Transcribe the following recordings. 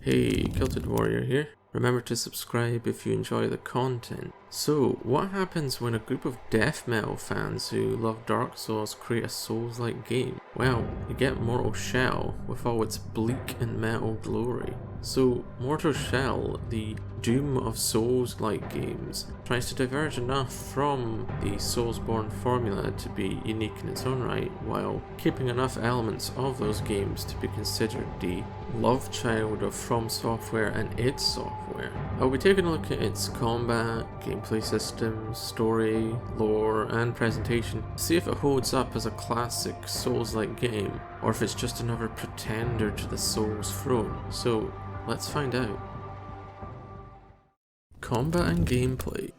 Hey, Kilted Warrior here. Remember to subscribe if you enjoy the content. So, what happens when a group of death metal fans who love Dark Souls create a Souls-like game? Well, you get Mortal Shell with all its bleak and metal glory. So, Mortal Shell, the doom of Souls-like games, tries to diverge enough from the Soulsborne formula to be unique in its own right, while keeping enough elements of those games to be considered the love child of From Software and id Software. I'll be taking a look at its combat, gameplay systems, story, lore, and presentation to see if it holds up as a classic Souls-like game, or if it's just another pretender to the Souls throne. So, let's find out. Combat and gameplay.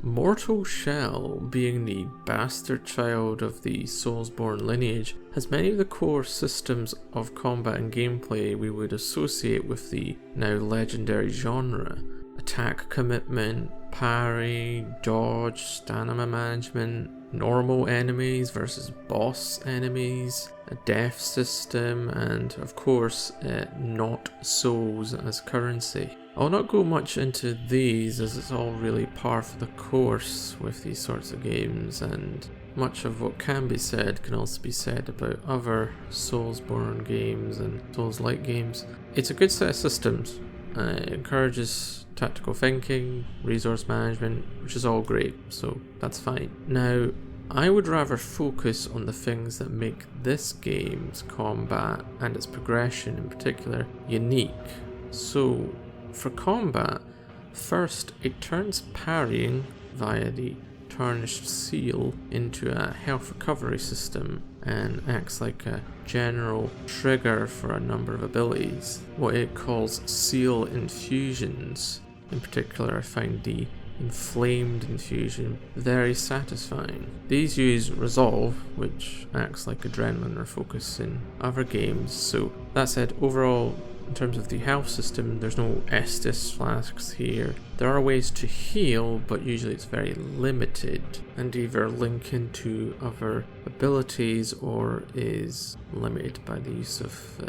Mortal Shell, being the bastard child of the Soulsborne lineage, has many of the core systems of combat and gameplay we would associate with the now legendary genre. Attack commitment, parry, dodge, stamina management, normal enemies versus boss enemies, a death system, and of course, not souls as currency. I'll not go much into these as it's all really par for the course with these sorts of games, and much of what can be said can also be said about other Soulsborne games and Souls-like games. It's a good set of systems. It encourages tactical thinking, resource management, which is all great, so that's fine. Now, I would rather focus on the things that make this game's combat and its progression in particular unique. So, for combat, first it turns parrying via the tarnished seal into a health recovery system and acts like a general trigger for a number of abilities, what it calls seal infusions. In particular, I find the inflamed infusion very satisfying. These use resolve, which acts like adrenaline or focus in other games. So that said, overall, in terms of the health system, there's no Estus flasks here. There are ways to heal, but usually it's very limited and either link into other abilities or is limited by the use of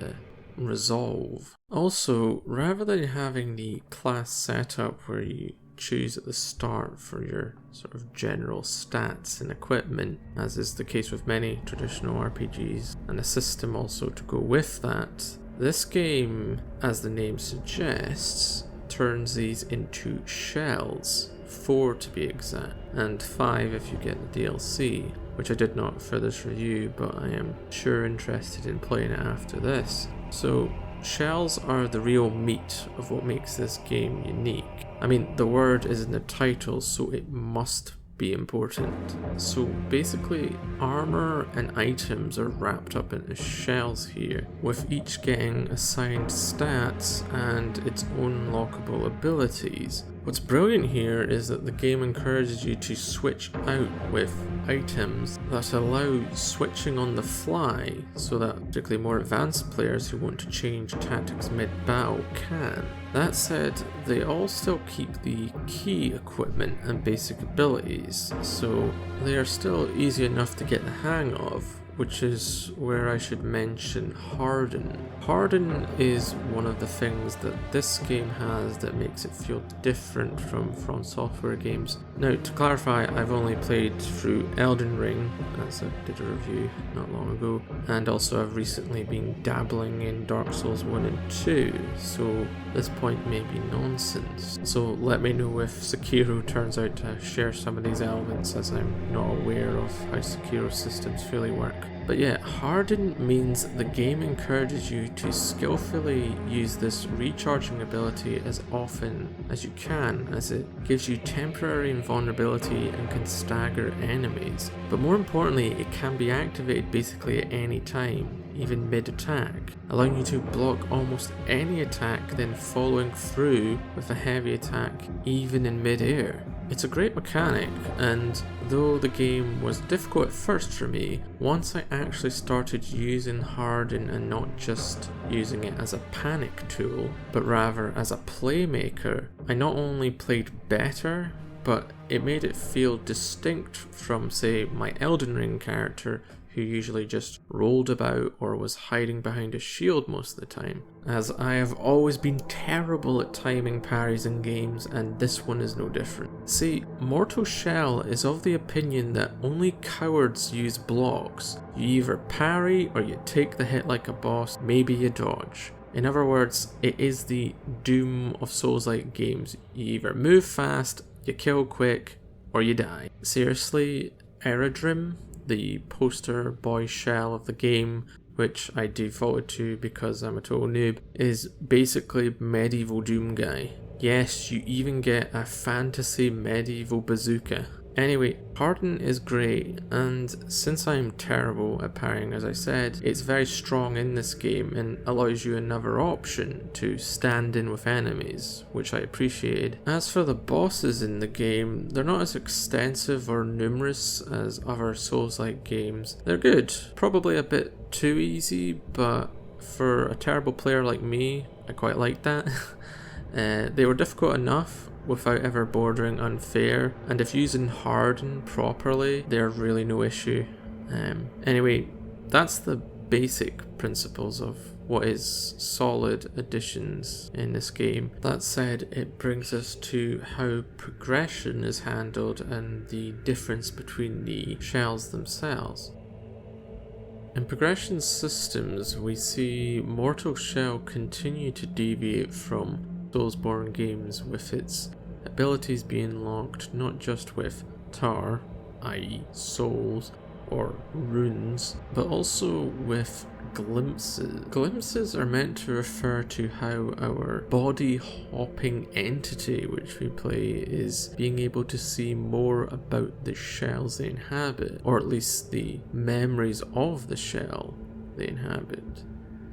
resolve. Also, rather than having the class setup where you choose at the start for your sort of general stats and equipment, as is the case with many traditional RPGs, and a system also to go with that, this game, as the name suggests, turns these into shells, 4 to be exact, and 5 if you get the DLC, which I did not for this review, but I am sure interested in playing it after this. So, shells are the real meat of what makes this game unique. I mean, the word is in the title, so it must be important. So basically, armor and items are wrapped up into shells here, with each getting assigned stats and its own lockable abilities. What's brilliant here is that the game encourages you to switch out with items that allow switching on the fly, so that particularly more advanced players who want to change tactics mid-battle can. That said, they all still keep the key equipment and basic abilities, so they are still easy enough to get the hang of, which is where I should mention Harden. Harden is one of the things that this game has that makes it feel different from Software games. Now, to clarify, I've only played through Elden Ring, as I did a review not long ago, and also I've recently been dabbling in Dark Souls 1 and 2, so this point may be nonsense. So let me know if Sekiro turns out to share some of these elements, as I'm not aware of how Sekiro systems fully work. But yeah, Harden means the game encourages you to skillfully use this recharging ability as often as you can, as it gives you temporary invulnerability and can stagger enemies. But more importantly, it can be activated basically at any time, even mid-attack, allowing you to block almost any attack, then following through with a heavy attack even in mid-air. It's a great mechanic, and though the game was difficult at first for me, once I actually started using Harden and not just using it as a panic tool, but rather as a playmaker, I not only played better, but it made it feel distinct from, say, my Elden Ring character, who usually just rolled about or was hiding behind a shield most of the time, as I have always been terrible at timing parries in games, and this one is no different. See, Mortal Shell is of the opinion that only cowards use blocks. You either parry or you take the hit like a boss, maybe you dodge. In other words, it is the doom of Souls-like games. You either move fast, you kill quick, or you die. Seriously, Eredrim, the poster boy shell of the game, which I defaulted to because I'm a total noob, is basically medieval Doom guy. Yes, you even get a fantasy medieval bazooka. Anyway, Harden is great, and since I'm terrible at parrying, as I said, it's very strong in this game and allows you another option to stand in with enemies, which I appreciated. As for the bosses in the game, they're not as extensive or numerous as other Souls-like games. They're good, probably a bit too easy, but for a terrible player like me, I quite like that. They were difficult enough without ever bordering unfair, and if using Harden properly, they're really no issue. Anyway, that's the basic principles of what is solid additions in this game. That said, it brings us to how progression is handled and the difference between the shells themselves. In progression systems, we see Mortal Shell continue to deviate from Soulsborne games, with its abilities being locked not just with tar, i.e. souls, or runes, but also with glimpses. Glimpses are meant to refer to how our body-hopping entity which we play is being able to see more about the shells they inhabit, or at least the memories of the shell they inhabit,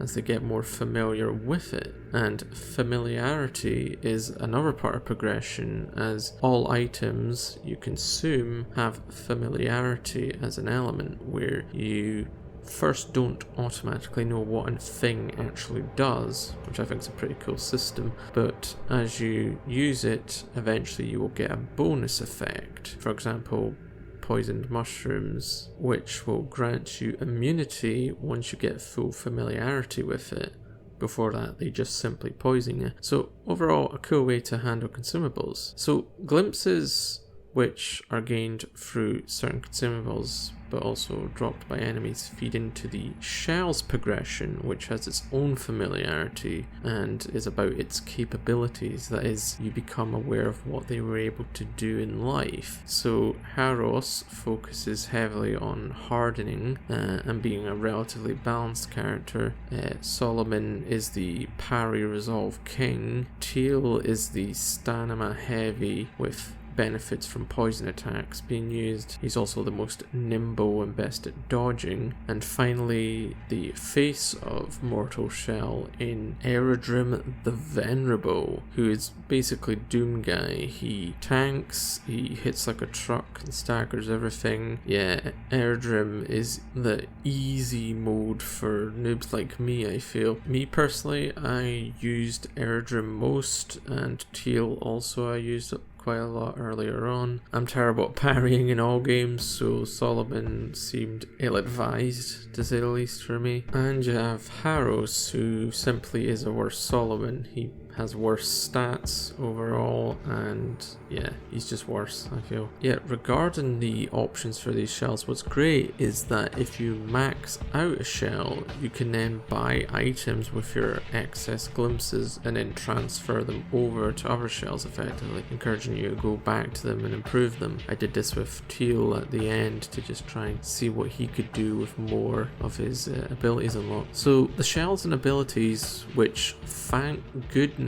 as they get more familiar with it. And familiarity is another part of progression, as all items you consume have familiarity as an element, where you first don't automatically know what a thing actually does, which I think is a pretty cool system, but as you use it, eventually you will get a bonus effect. For example, poisoned mushrooms, which will grant you immunity once you get full familiarity with it. Before that, they just simply poison you. So overall, a cool way to handle consumables. So glimpses, which are gained through certain consumables but also dropped by enemies, feed into the shell's progression, which has its own familiarity and is about its capabilities. That is, you become aware of what they were able to do in life. So Haros focuses heavily on hardening and being a relatively balanced character. Solomon is the parry resolve king. Teal is the stamina heavy with benefits from poison attacks being used. He's also the most nimble and best at dodging. And finally, the face of Mortal Shell in Eredrim the Venerable, who is basically Doom guy. He tanks, he hits like a truck and staggers everything. Yeah, Eredrim is the easy mode for noobs like me, I feel. Me personally, I used Eredrim most, and Teal also I used it quite a lot earlier on. I'm terrible at parrying in all games, so Solomon seemed ill-advised, to say the least, for me. And you have Haros, who simply is a worse Solomon. He has worse stats overall, and yeah, he's just worse, I feel. Yet regarding the options for these shells, what's great is that if you max out a shell, you can then buy items with your excess glimpses and then transfer them over to other shells effectively, encouraging you to go back to them and improve them. I did this with Teal at the end to just try and see what he could do with more of his abilities unlocked. So the shells and abilities, which thank goodness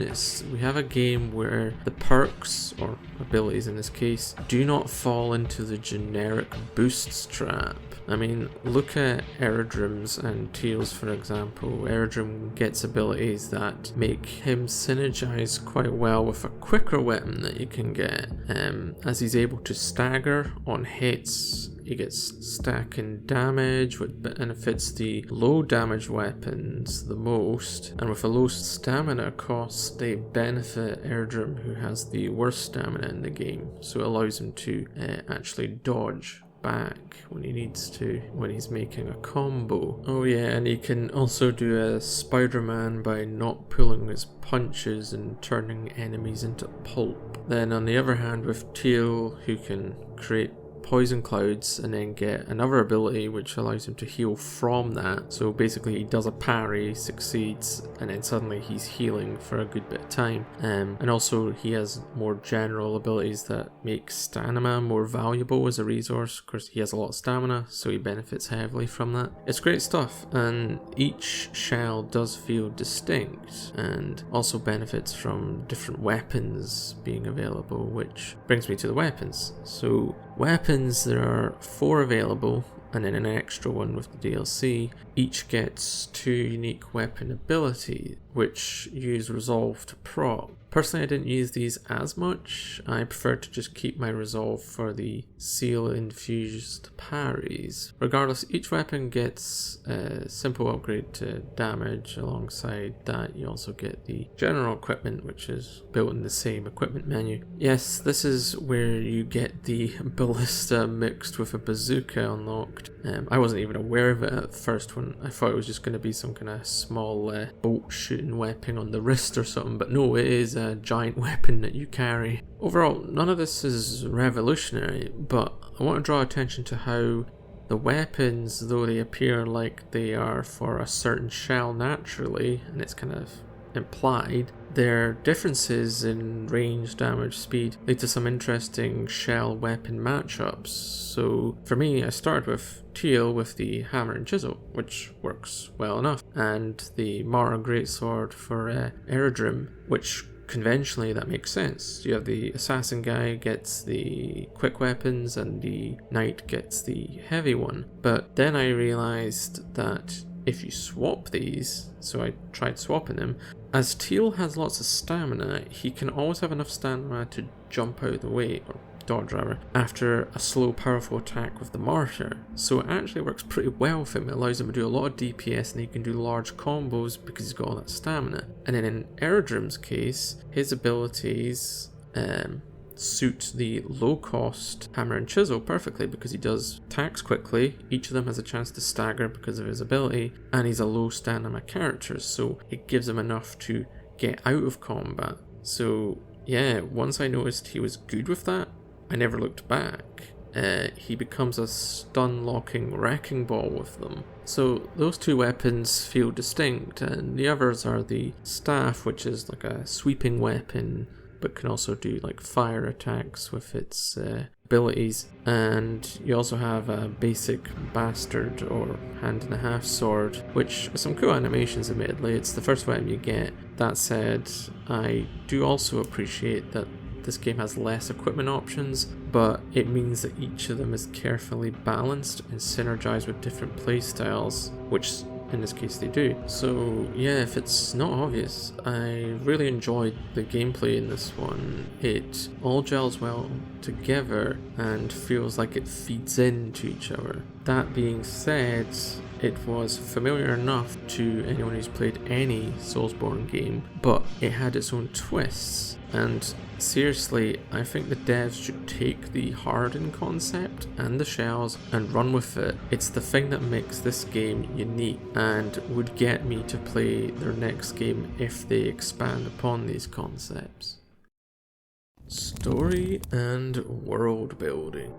we have a game where the perks, or abilities in this case, do not fall into the generic boosts trap. I mean, look at Eredrim's and Teal's for example. Eredrim gets abilities that make him synergize quite well with a quicker weapon that you can get, as he's able to stagger on hits. He gets stacking damage, which benefits the low damage weapons the most, and with a low stamina cost, they benefit Eredrim, who has the worst stamina in the game, so it allows him to actually dodge back when he needs to, when he's making a combo. Oh yeah, and he can also do a Spider-Man by not pulling his punches and turning enemies into pulp. Then on the other hand, with Teal, who can create poison clouds and then get another ability which allows him to heal from that. So basically he does a parry, succeeds, and then suddenly he's healing for a good bit of time. And also he has more general abilities that make stamina more valuable as a resource. Of course he has a lot of stamina, so he benefits heavily from that. It's great stuff, and each shell does feel distinct and also benefits from different weapons being available, which brings me to the weapons. So weapons, there are 4 available, and then an extra one with the DLC. Each gets 2 unique weapon abilities, which use resolve to proc. Personally, I didn't use these as much. I prefer to just keep my resolve for the seal-infused parries. Regardless, each weapon gets a simple upgrade to damage. Alongside that, you also get the general equipment, which is built in the same equipment menu. Yes, this is where you get the ballista mixed with a bazooka unlocked. I wasn't even aware of it at first when I thought it was just going to be some kind of small bolt shooting weapon on the wrist or something, but no, it is a giant weapon that you carry. Overall, none of this is revolutionary, but I want to draw attention to how the weapons, though they appear like they are for a certain shell naturally, and it's kind of implied, their differences in range, damage, speed lead to some interesting shell weapon matchups. So for me, I started with Teal with the hammer and chisel, which works well enough, and the Mara greatsword for Aerodrome, which conventionally that makes sense. You have the assassin guy gets the quick weapons and the knight gets the heavy one. But then I realized that if you swap these, so I tried swapping them, as Teal has lots of stamina, he can always have enough stamina to jump out of the way, or dodge rather, after a slow powerful attack with the martyr. So it actually works pretty well for him. It allows him to do a lot of DPS and he can do large combos because he's got all that stamina. And then in Aerodrome's case, his abilities suit the low cost hammer and chisel perfectly because he does attacks quickly, each of them has a chance to stagger because of his ability, and he's a low stamina character, so it gives him enough to get out of combat. So yeah, once I noticed he was good with that, I never looked back. He becomes a stun locking wrecking ball with them. So those 2 weapons feel distinct, and the others are the staff, which is like a sweeping weapon but can also do like fire attacks with its abilities, and you also have a basic bastard or hand and a half sword, which has some cool animations. Admittedly, it's the first weapon you get. That said, I do also appreciate that this game has less equipment options, but it means that each of them is carefully balanced and synergized with different playstyles, which in this case they do. So yeah, if it's not obvious, I really enjoyed the gameplay in this one. It all gels well together and feels like it feeds into each other. That being said, it was familiar enough to anyone who's played any Soulsborne game, but it had its own twists, and seriously, I think the devs should take the hardened concept and the shells and run with it. It's the thing that makes this game unique and would get me to play their next game if they expand upon these concepts. Story and world building.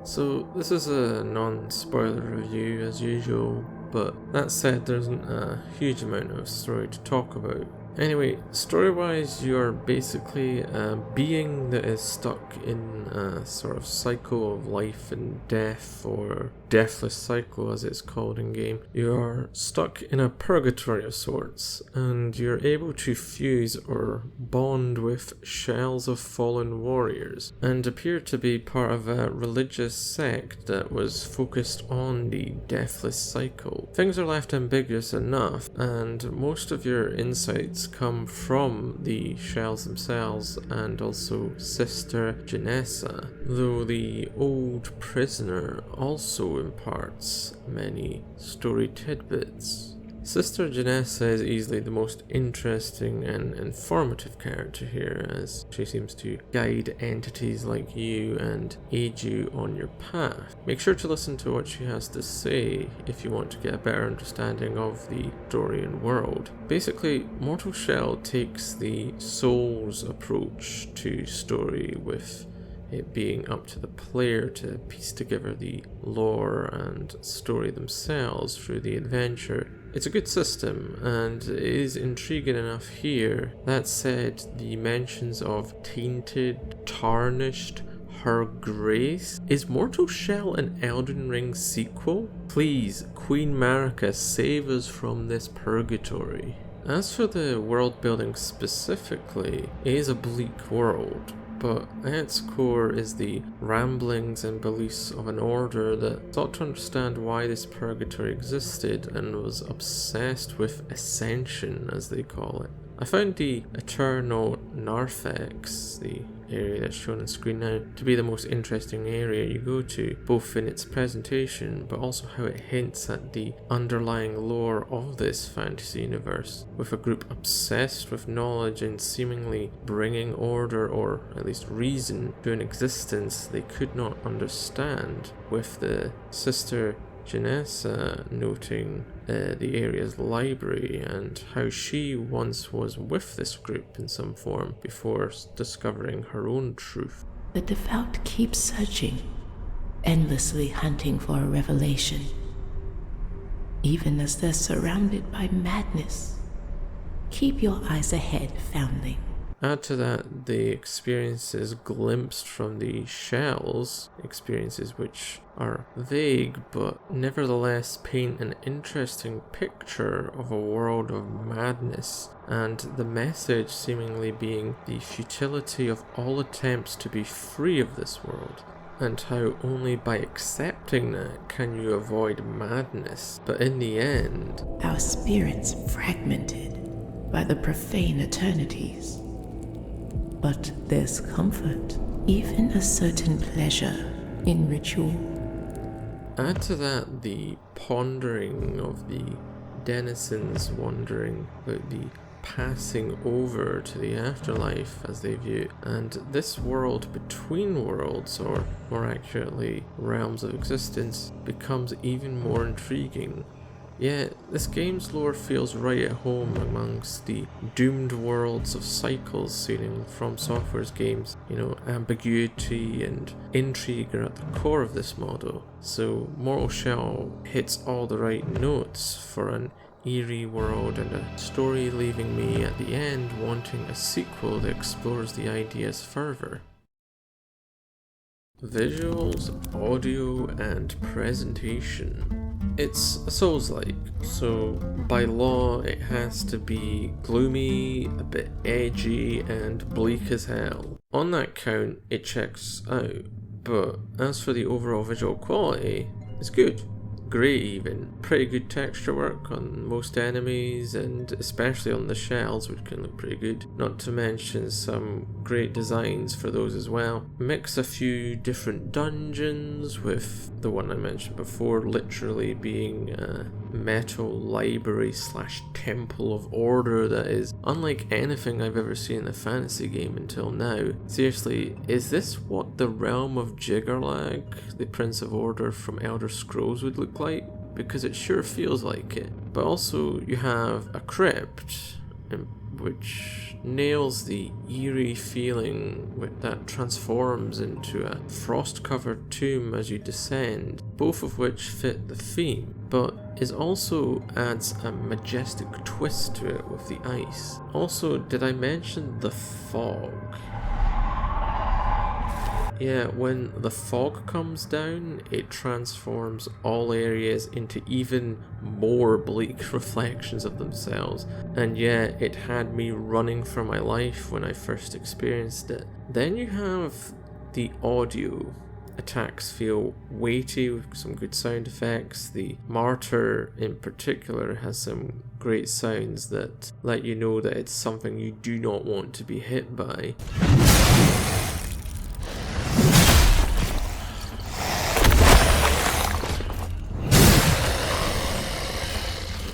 So this is a non-spoiler review as usual, but that said, there isn't a huge amount of story to talk about. Anyway, story-wise, you're basically a being that is stuck in a sort of cycle of life and death, or deathless cycle as it's called in game. You're stuck in a purgatory of sorts, and you're able to fuse or bond with shells of fallen warriors, and appear to be part of a religious sect that was focused on the deathless cycle. Things are left ambiguous enough, and most of your insights come from the shells themselves and also Sister Janessa, though the old prisoner also imparts many story tidbits. Sister Janessa is easily the most interesting and informative character here, as she seems to guide entities like you and aid you on your path. Make sure to listen to what she has to say if you want to get a better understanding of the Dorian world. Basically, Mortal Shell takes the Souls approach to story, with it being up to the player to piece together the lore and story themselves through the adventure. It's a good system, and it is intriguing enough here. That said, the mentions of tainted, tarnished, her grace. Is Mortal Shell an Elden Ring sequel? Please, Queen Marika, save us from this purgatory. As for the world building specifically, it is a bleak world, but at its core is the ramblings and beliefs of an order that sought to understand why this purgatory existed and was obsessed with ascension, as they call it. I found the Eternal Narthex, the area that's shown on screen now, to be the most interesting area you go to, both in its presentation but also how it hints at the underlying lore of this fantasy universe, with a group obsessed with knowledge and seemingly bringing order, or at least reason, to an existence they could not understand, with the Sister Janessa noting the area's library and how she once was with this group in some form before discovering her own truth. The devout keep searching, endlessly hunting for a revelation, even as they're surrounded by madness. Keep your eyes ahead, foundling. Add to that the experiences glimpsed from the shells, experiences which are vague but nevertheless paint an interesting picture of a world of madness, and the message seemingly being the futility of all attempts to be free of this world, and how only by accepting that can you avoid madness. But in the end, our spirits fragmented by the profane eternities. But there's comfort, even a certain pleasure in ritual. Add to that the pondering of the denizens, wondering about the passing over to the afterlife as they view it, and this world between worlds, or more accurately realms of existence, becomes even more intriguing. Yet, this game's lore feels right at home amongst the doomed worlds of cycles seen in From Software's games. Ambiguity and intrigue are at the core of this model, so Mortal Shell hits all the right notes for an eerie world and a story, leaving me at the end wanting a sequel that explores the ideas further. Visuals, audio, and presentation. It's a Soulslike, so by law it has to be gloomy, a bit edgy, and bleak as hell. On that count, it checks out, but as for the overall visual quality, it's good. Great even. Pretty good texture work on most enemies, and especially on the shells, which can look pretty good. Not to mention some great designs for those as well. Mix a few different dungeons, with the one I mentioned before literally being a metal library / temple of order that is unlike anything I've ever seen in a fantasy game until now. Seriously, is this what the realm of Jiggerlag, the Prince of Order from Elder Scrolls, would look like? Because it sure feels like it. But also you have a crypt, which nails the eerie feeling that transforms into a frost-covered tomb as you descend, both of which fit the theme, but it also adds a majestic twist to it with the ice. Also, did I mention the fog? Yeah, when the fog comes down, it transforms all areas into even more bleak reflections of themselves, and yeah, it had me running for my life when I first experienced it. Then you have the audio. Attacks feel weighty with some good sound effects. The Martyr in particular has some great sounds that let you know that it's something you do not want to be hit by.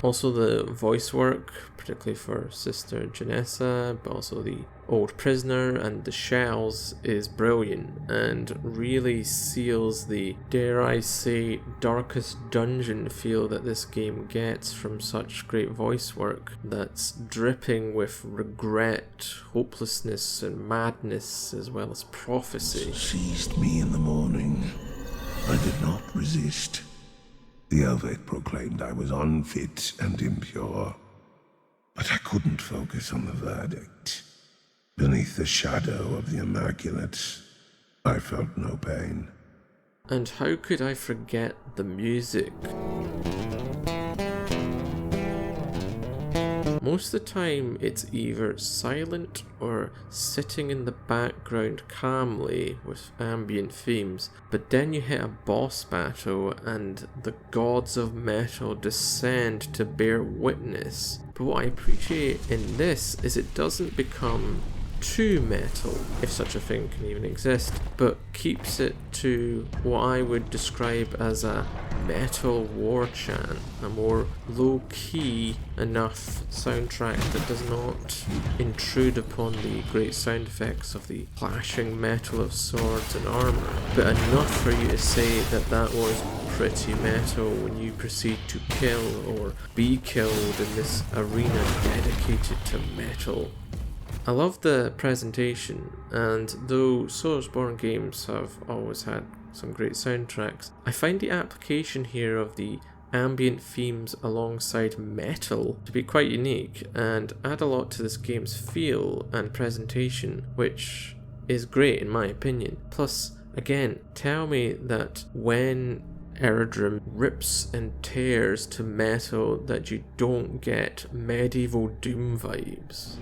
Also the voice work, particularly for Sister Janessa, but also the old prisoner and the shells, is brilliant and really seals the, dare I say, darkest dungeon feel that this game gets from such great voice work that's dripping with regret, hopelessness and madness as well as prophecy. Seized me in the morning. I did not resist. The Elvate proclaimed I was unfit and impure. But I couldn't focus on the verdict. Beneath the shadow of the Immaculate, I felt no pain. And how could I forget the music? Most of the time it's either silent or sitting in the background calmly with ambient themes, but then you hit a boss battle and the gods of metal descend to bear witness. But what I appreciate in this is it doesn't become too metal, if such a thing can even exist, but keeps it to what I would describe as a metal war chant, a more low-key enough soundtrack that does not intrude upon the great sound effects of the clashing metal of swords and armour, but enough for you to say that that was pretty metal when you proceed to kill or be killed in this arena dedicated to metal. I love the presentation, and though Soulsborne games have always had some great soundtracks, I find the application here of the ambient themes alongside metal to be quite unique and add a lot to this game's feel and presentation, which is great in my opinion. Plus, again, tell me that when Eredrim rips and tears to metal that you don't get medieval doom vibes.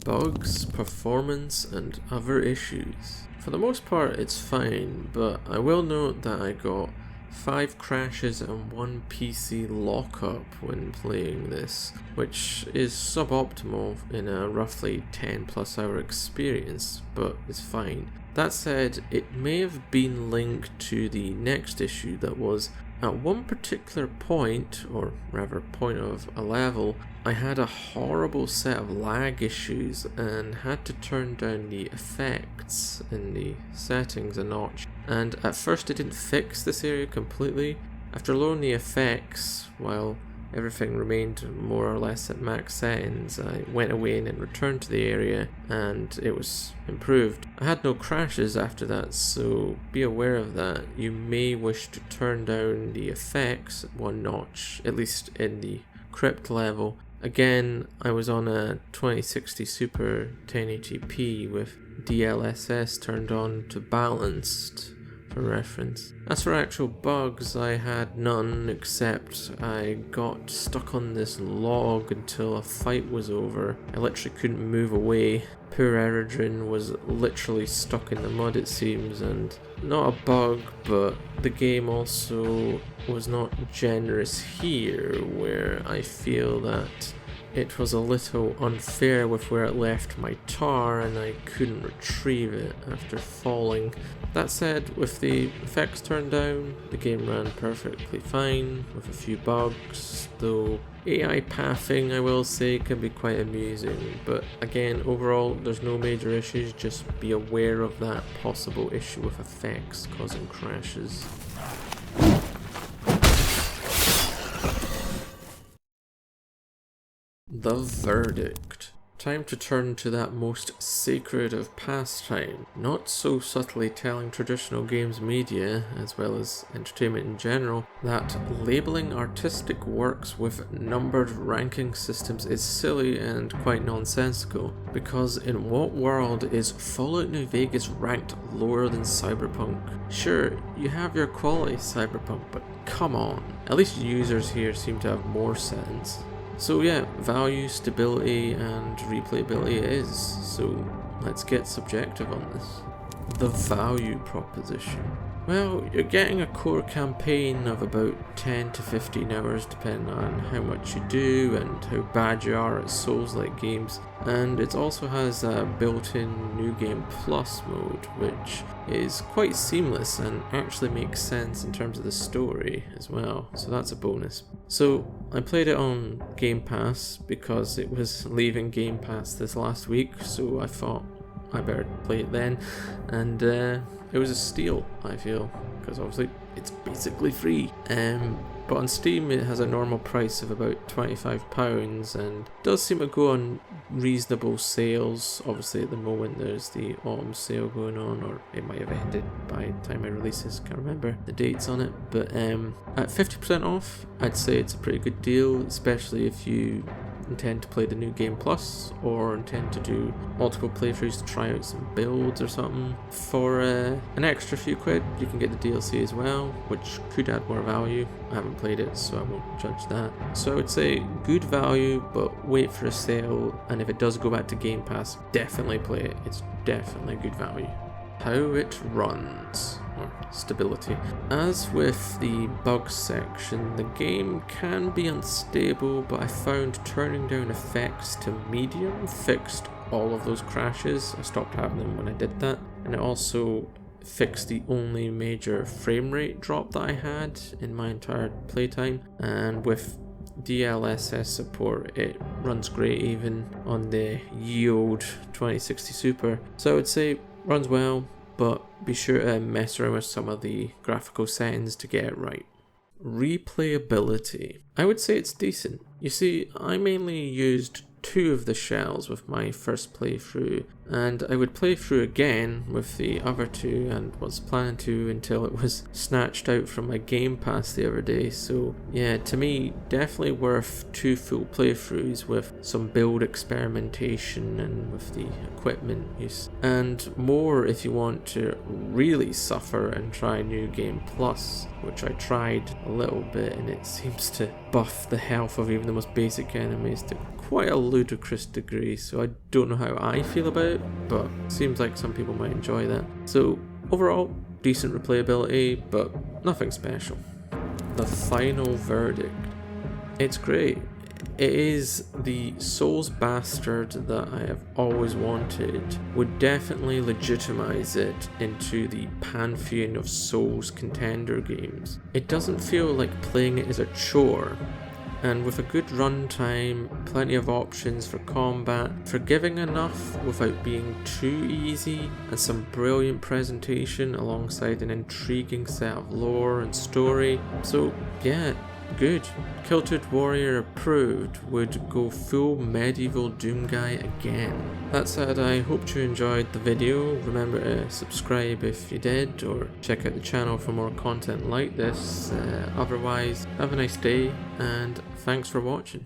Bugs, performance, and other issues. For the most part it's fine, but I will note that I got 5 crashes and 1 PC lockup when playing this, which is suboptimal in a roughly 10+ hour experience, but it's fine. That said, it may have been linked to the next issue that was, at one particular point, or rather point of a level, I had a horrible set of lag issues and had to turn down the effects in the settings a notch. And at first it didn't fix this area completely. After lowering the effects, while everything remained more or less at max settings, I went away and then returned to the area and it was improved. I had no crashes after that, so be aware of that. You may wish to turn down the effects one notch, at least in the crypt level. Again, I was on a 2060 Super 1080p with DLSS turned on to balanced for reference. As for actual bugs, I had none, except I got stuck on this log until a fight was over. I literally couldn't move away. Poor Eredrin was literally stuck in the mud, it seems, and not a bug, but the game also was not generous here, where I feel that it was a little unfair with where it left my tar and I couldn't retrieve it after falling. That said, with the effects turned down, the game ran perfectly fine with a few bugs, though AI pathing, I will say, can be quite amusing, but again, overall there's no major issues, just be aware of that possible issue with effects causing crashes. The verdict. Time to turn to that most sacred of pastime, not so subtly telling traditional games media, as well as entertainment in general, that labeling artistic works with numbered ranking systems is silly and quite nonsensical, because in what world is Fallout New Vegas ranked lower than Cyberpunk? Sure, you have your quality Cyberpunk, but come on. At least users here seem to have more sense. So yeah, value, stability, and replayability it is, so let's get subjective on this. The value proposition. Well, you're getting a core campaign of about 10 to 15 hours depending on how much you do and how bad you are at Souls-like games, and it also has a built-in New Game Plus mode, which is quite seamless and actually makes sense in terms of the story as well, so that's a bonus. So I played it on Game Pass because it was leaving Game Pass this last week, so I thought I better play it then, and it was a steal, I feel, because obviously it's basically free. But on Steam it has a normal price of about £25 and does seem to go on reasonable sales. Obviously at the moment there's the autumn sale going on, or it might have ended by the time I release this, can't remember the dates on it, but at 50% off I'd say it's a pretty good deal, especially if you intend to play the New Game Plus or intend to do multiple playthroughs to try out some builds or something. For an extra few quid you can get the DLC as well, which could add more value. I haven't played it so I won't judge that. So I would say good value, but wait for a sale, and if it does go back to Game Pass, definitely play it. It's definitely good value. How it runs, or stability. As with the bugs section, the game can be unstable, but I found turning down effects to medium fixed all of those crashes. I stopped having them when I did that, and it also fixed the only major frame rate drop that I had in my entire playtime, and with DLSS support it runs great even on the ye old 2060 Super. So I would say runs well, but be sure to mess around with some of the graphical settings to get it right. Replayability. I would say it's decent. You see, I mainly used 2 of the shells with my first playthrough, and I would play through again with the other 2 and was planning to until it was snatched out from my Game Pass the other day. So yeah, to me definitely worth 2 full playthroughs with some build experimentation and with the equipment use, and more if you want to really suffer and try New Game Plus, which I tried a little bit, and it seems to buff the health of even the most basic enemies to quite a ludicrous degree, so I don't know how I feel about it, but seems like some people might enjoy that. So overall, decent replayability, but nothing special. The final verdict. It's great. It is the Souls bastard that I have always wanted. Would definitely legitimize it into the pantheon of Souls contender games. It doesn't feel like playing it is a chore, and with a good runtime, plenty of options for combat, forgiving enough without being too easy, and some brilliant presentation alongside an intriguing set of lore and story. So yeah, good. Kilted Warrior approved. Would go full medieval Doom guy again. That said, I hope you enjoyed the video. Remember to subscribe if you did, or check out the channel for more content like this. Otherwise, have a nice day, and thanks for watching.